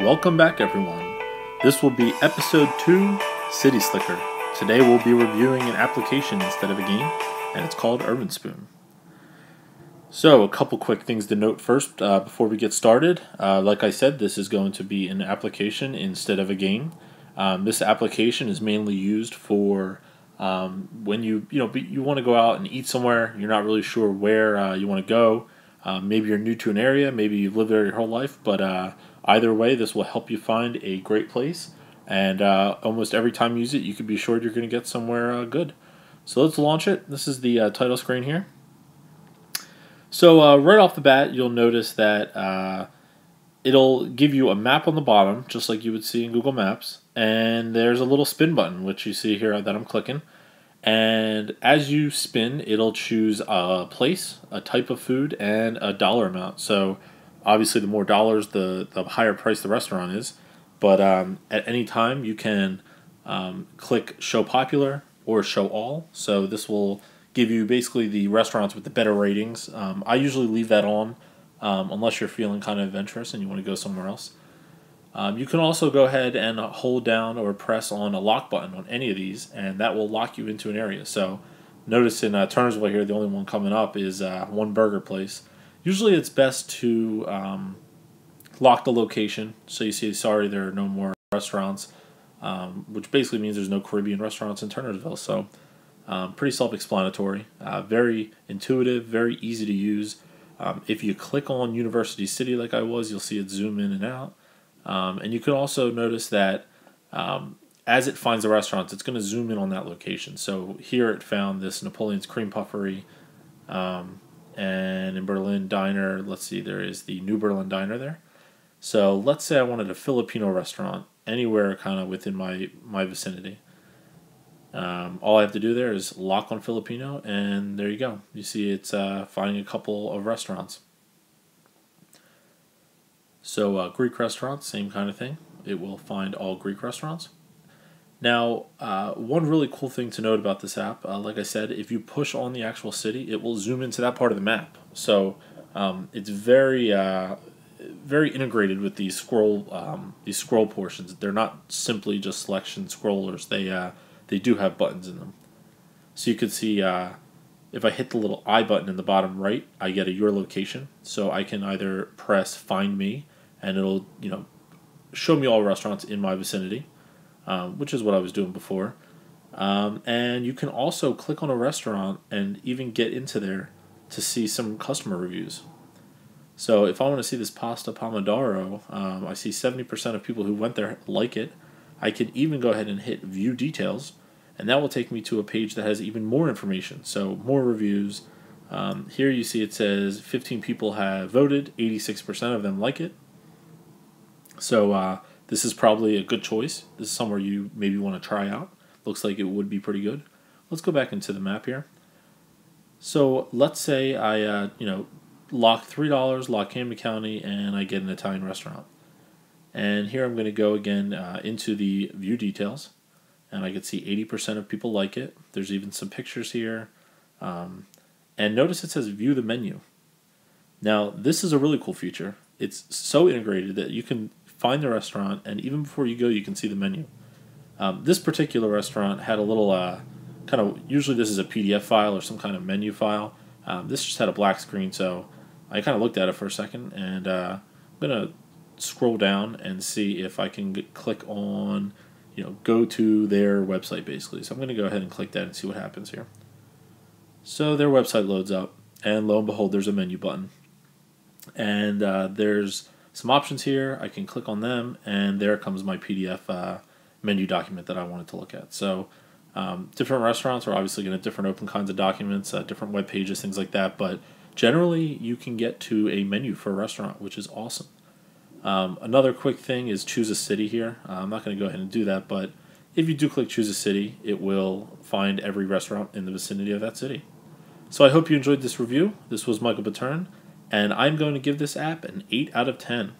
Welcome back, everyone. This will be episode 2, City Slicker. Today we'll be reviewing an application instead of a game, and it's called Urbanspoon. So, a couple quick things to note first before we get started. Like I said, this is going to be an application instead of a game. This application is mainly used for when you want to go out and eat somewhere. You're not really sure where you want to go. Maybe you're new to an area. Maybe you've lived there your whole life, but either way, this will help you find a great place, and almost every time you use it, you can be sure you're going to get somewhere good. So let's launch it. This is the title screen here. So right off the bat, you'll notice that it'll give you a map on the bottom, just like you would see in Google Maps, and there's a little spin button, which you see here that I'm clicking. And as you spin, it'll choose a place, a type of food, and a dollar amount. So obviously, the more dollars, the higher price the restaurant is. But at any time, you can click Show Popular or Show All. So this will give you basically the restaurants with the better ratings. I usually leave that on unless you're feeling kind of adventurous and you want to go somewhere else. You can also go ahead and hold down or press on a lock button on any of these, and that will lock you into an area. So notice in Turnersville here, the only one coming up is one burger place. Usually it's best to lock the location, so you see, sorry, there are no more restaurants, which basically means there's no Caribbean restaurants in Turnersville. So pretty self-explanatory, very intuitive, very easy to use. If you click on University City like I was, you'll see it zoom in and out. And you can also notice that as it finds the restaurants, it's going to zoom in on that location. So here it found this Napoleon's Cream Puffery, and in Berlin Diner, let's see, there is the New Berlin Diner there. So let's say I wanted a Filipino restaurant anywhere kind of within my vicinity. All I have to do there is lock on Filipino, and there you go. You see it's finding a couple of restaurants. So Greek restaurants, same kind of thing. It will find all Greek restaurants. Now, one really cool thing to note about this app, like I said, if you push on the actual city, it will zoom into that part of the map. So it's very integrated with these scroll portions. They're not simply just selection scrollers. They do have buttons in them. So you can see if I hit the little I button in the bottom right, I get a your location. So I can either press Find Me, and it'll show me all restaurants in my vicinity, which is what I was doing before. And you can also click on a restaurant and even get into there to see some customer reviews. So if I want to see this pasta pomodoro, I see 70% of people who went there like it. I can even go ahead and hit View Details, and that will take me to a page that has even more information, so more reviews. Here you see it says 15 people have voted, 86% of them like it. So this is probably a good choice. This is somewhere you maybe want to try out. Looks like it would be pretty good. Let's go back into the map here. So let's say I lock $3, lock Camden County, and I get an Italian restaurant. And here I'm going to go again into the View Details, and I can see 80% of people like it. There's even some pictures here. And notice it says View the Menu. Now, this is a really cool feature. It's so integrated that you can find the restaurant, and even before you go, you can see the menu. This particular restaurant had a little usually this is a PDF file or some kind of menu file. This just had a black screen, so I kind of looked at it for a second, and I'm going to scroll down and see if I can click on, go to their website, basically. So I'm going to go ahead and click that and see what happens here. So their website loads up, and lo and behold, there's a menu button. And there's some options here. I can click on them, and there comes my PDF menu document that I wanted to look at. So different restaurants are obviously going to have different open kinds of documents, different web pages, things like that. But generally, you can get to a menu for a restaurant, which is awesome. Another quick thing is choose a city here. I'm not going to go ahead and do that, but if you do click choose a city, it will find every restaurant in the vicinity of that city. So I hope you enjoyed this review. This was Michael Patern, and I'm going to give this app an 8 out of 10.